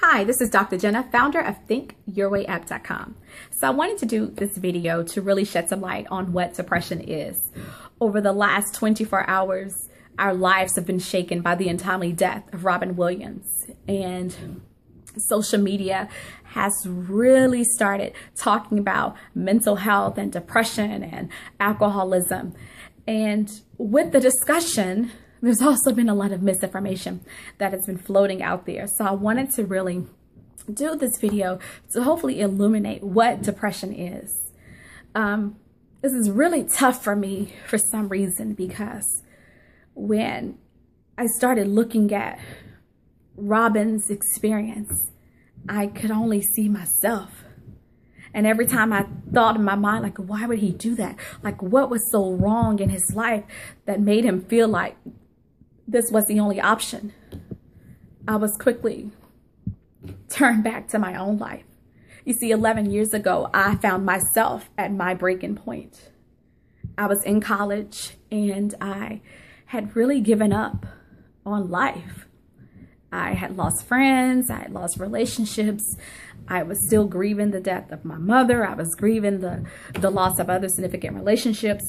Hi, this is Dr. Jenna, founder of ThinkYourWayUp.com. So I wanted to do this video to really shed some light on what depression is. Over the last 24 hours, our lives have been shaken by the untimely death of Robin Williams. And social media has really started talking about mental health and depression and alcoholism. And with the discussion, there's also been a lot of misinformation that has been floating out there. So I wanted to really do this video to hopefully illuminate what depression is. This is really tough for me for some reason, because when I started looking at Robin's experience, I could only see myself. And every time I thought in my mind, like, why would he do that? Like, what was so wrong in his life that made him feel like this was the only option? I was quickly turned back to my own life. You see, 11 years ago, I found myself at my breaking point. I was in college and I had really given up on life. I had lost friends, I had lost relationships. I was still grieving the death of my mother. I was grieving the loss of other significant relationships.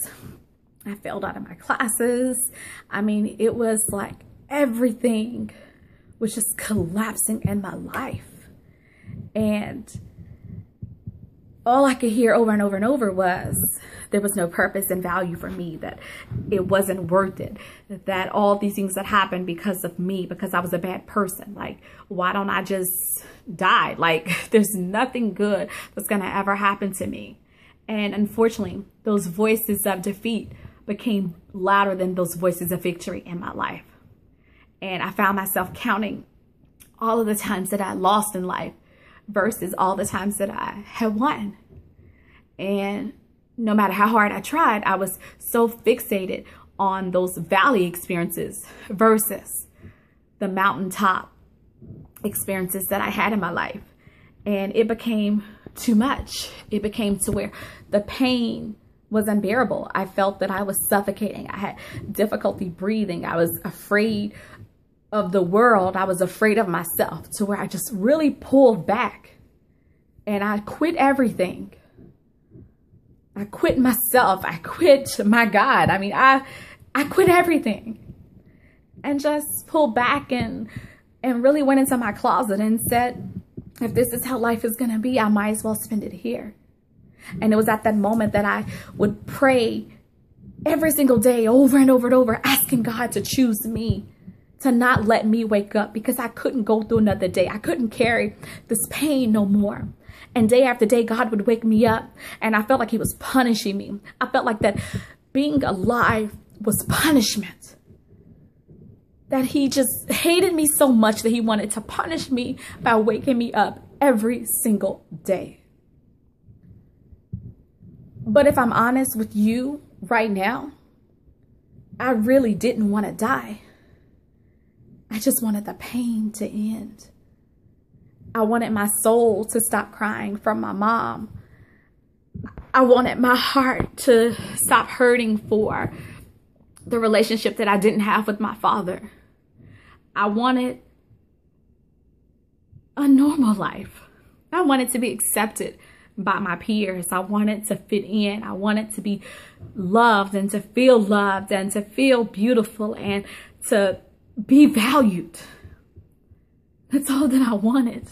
I failed out of my classes. I mean, it was like everything was just collapsing in my life. And all I could hear over and over and over was there was no purpose and value for me, that it wasn't worth it, that all these things that happened because of me, because I was a bad person. Like, why don't I just die? Like, there's nothing good that's going to ever happen to me. And unfortunately, those voices of defeat became louder than those voices of victory in my life. And I found myself counting all of the times that I lost in life versus all the times that I had won. And no matter how hard I tried, I was so fixated on those valley experiences versus the mountaintop experiences that I had in my life. And it became too much. It became to where the pain was unbearable. I felt that I was suffocating. I had difficulty breathing. I was afraid of the world. I was afraid of myself, to where I just really pulled back and I quit everything. I quit myself. I quit my God. I mean, I quit everything and just pulled back and really went into my closet and said, if this is how life is going to be, I might as well spend it here. And it was at that moment that I would pray every single day over and over and over, asking God to choose me, to not let me wake up, because I couldn't go through another day. I couldn't carry this pain no more. And day after day, God would wake me up and I felt like he was punishing me. I felt like that being alive was punishment. That he just hated me so much that he wanted to punish me by waking me up every single day. But if I'm honest with you right now, I really didn't want to die. I just wanted the pain to end. I wanted my soul to stop crying from my mom. I wanted my heart to stop hurting for the relationship that I didn't have with my father. I wanted a normal life. I wanted to be accepted by my peers. I wanted to fit in. I wanted to be loved and to feel beautiful and to be valued. That's all that I wanted.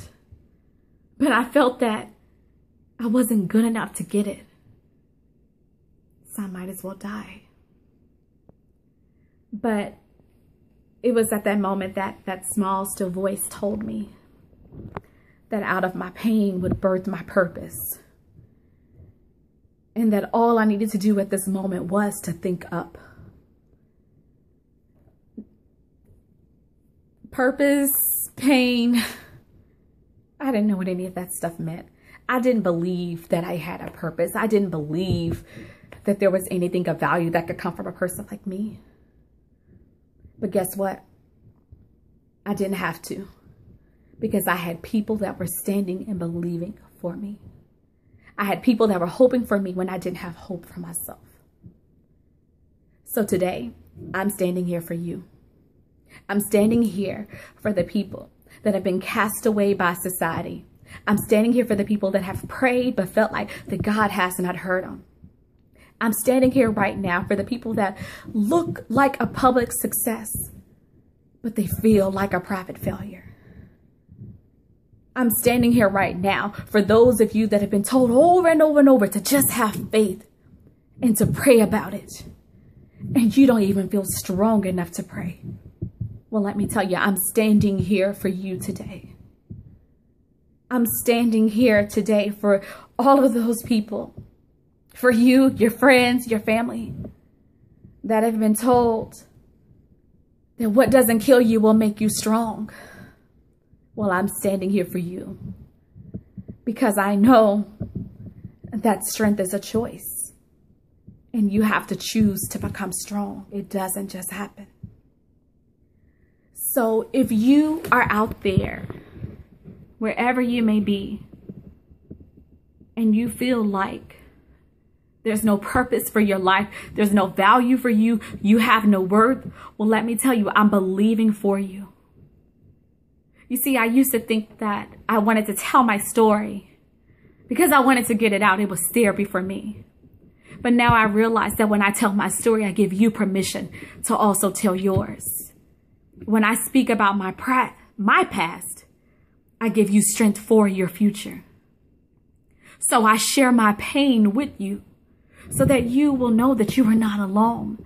But I felt that I wasn't good enough to get it. So I might as well die. But it was at that moment that that small, still voice told me that out of my pain would birth my purpose. And that all I needed to do at this moment was to think up. Purpose, pain, I didn't know what any of that stuff meant. I didn't believe that I had a purpose. I didn't believe that there was anything of value that could come from a person like me. But guess what? I didn't have to, because I had people that were standing and believing for me. I had people that were hoping for me when I didn't have hope for myself. So today, I'm standing here for you. I'm standing here for the people that have been cast away by society. I'm standing here for the people that have prayed but felt like that God has not heard them. I'm standing here right now for the people that look like a public success, but they feel like a private failure. I'm standing here right now for those of you that have been told over and over and over to just have faith and to pray about it. And you don't even feel strong enough to pray. Well, let me tell you, I'm standing here for you today. I'm standing here today for all of those people, for you, your friends, your family, that have been told that what doesn't kill you will make you strong. Well, I'm standing here for you because I know that strength is a choice and you have to choose to become strong. It doesn't just happen. So if you are out there, wherever you may be, and you feel like there's no purpose for your life, there's no value for you, you have no worth, well, let me tell you, I'm believing for you. You see, I used to think that I wanted to tell my story because I wanted to get it out. It was therapy for me. But now I realize that when I tell my story, I give you permission to also tell yours. When I speak about my past, I give you strength for your future. So I share my pain with you so that you will know that you are not alone,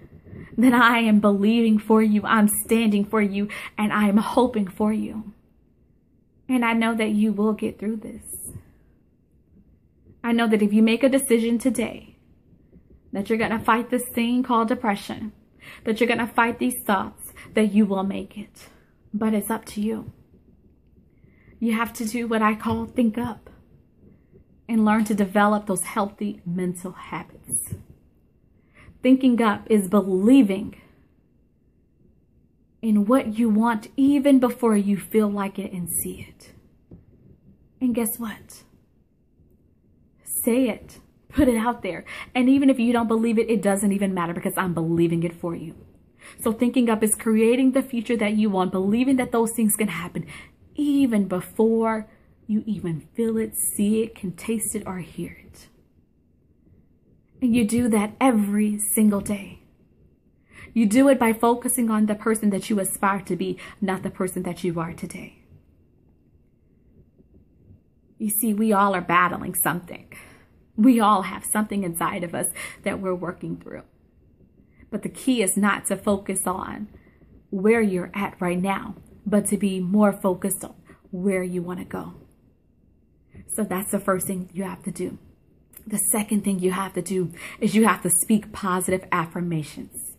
that I am believing for you, I'm standing for you, and I am hoping for you. And I know that you will get through this. I know that if you make a decision today, that you're going to fight this thing called depression, that you're going to fight these thoughts, that you will make it. But it's up to you. You have to do what I call think up and learn to develop those healthy mental habits. Thinking up is believing in what you want even before you feel like it and see it. And guess what? Say it. Put it out there. And even if you don't believe it, it doesn't even matter because I'm believing it for you. So thinking up is creating the future that you want, believing that those things can happen even before you even feel it, see it, can taste it, or hear it. And you do that every single day. You do it by focusing on the person that you aspire to be, not the person that you are today. You see, we all are battling something. We all have something inside of us that we're working through. But the key is not to focus on where you're at right now, but to be more focused on where you want to go. So that's the first thing you have to do. The second thing you have to do is you have to speak positive affirmations.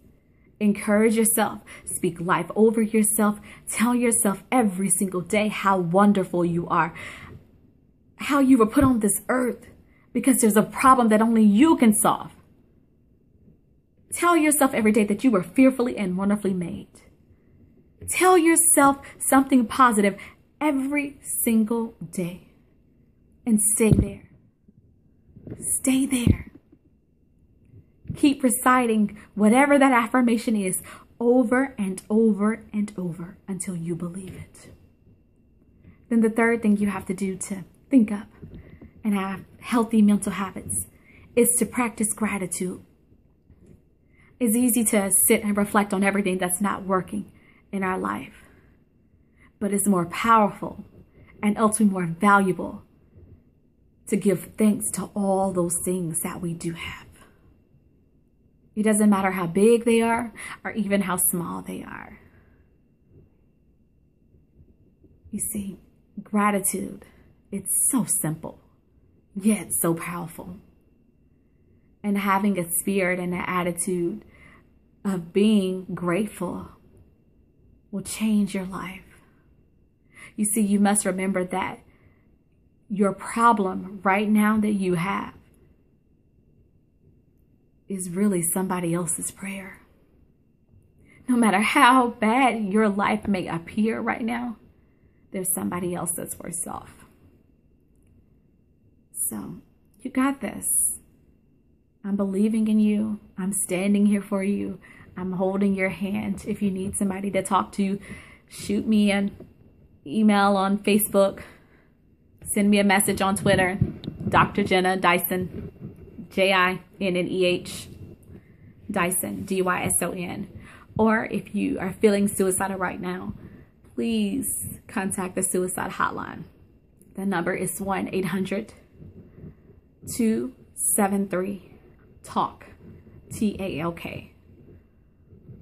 Encourage yourself, speak life over yourself, tell yourself every single day how wonderful you are, how you were put on this earth because there's a problem that only you can solve. Tell yourself every day that you were fearfully and wonderfully made. Tell yourself something positive every single day and stay there. Stay there. Keep reciting whatever that affirmation is over and over and over until you believe it. Then the third thing you have to do to think up and have healthy mental habits is to practice gratitude. It's easy to sit and reflect on everything that's not working in our life, but it's more powerful and ultimately more valuable to give thanks to all those things that we do have. It doesn't matter how big they are or even how small they are. You see, gratitude, it's so simple, yet so powerful. And having a spirit and an attitude of being grateful will change your life. You see, you must remember that your problem right now that you have is really somebody else's prayer. No matter how bad your life may appear right now, there's somebody else that's worse off. So you got this. I'm believing in you. I'm standing here for you. I'm holding your hand. If you need somebody to talk to, shoot me an email on Facebook, send me a message on Twitter, Dr. Jenna Dyson, Jinneh, Dyson, Dyson. Or if you are feeling suicidal right now, please contact the suicide hotline. The number is 1-800-273-TALK, TALK.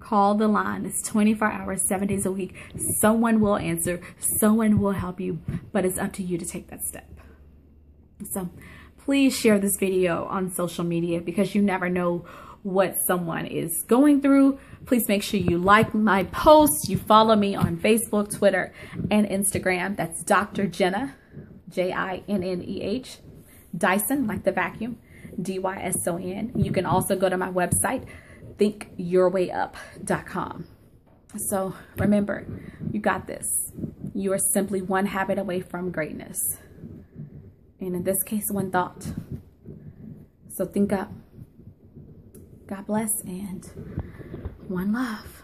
Call the line. It's 24 hours, 7 days a week. Someone will answer. Someone will help you, but it's up to you to take that step. So please share this video on social media because you never know what someone is going through. Please make sure you like my posts. You follow me on Facebook, Twitter, and Instagram. That's Dr. Jenna, Jinneh, Dyson, like the vacuum, Dyson. You can also go to my website, thinkyourwayup.com. So remember, you got this. You are simply one habit away from greatness. And in this case, one thought. So think up. God bless and one love.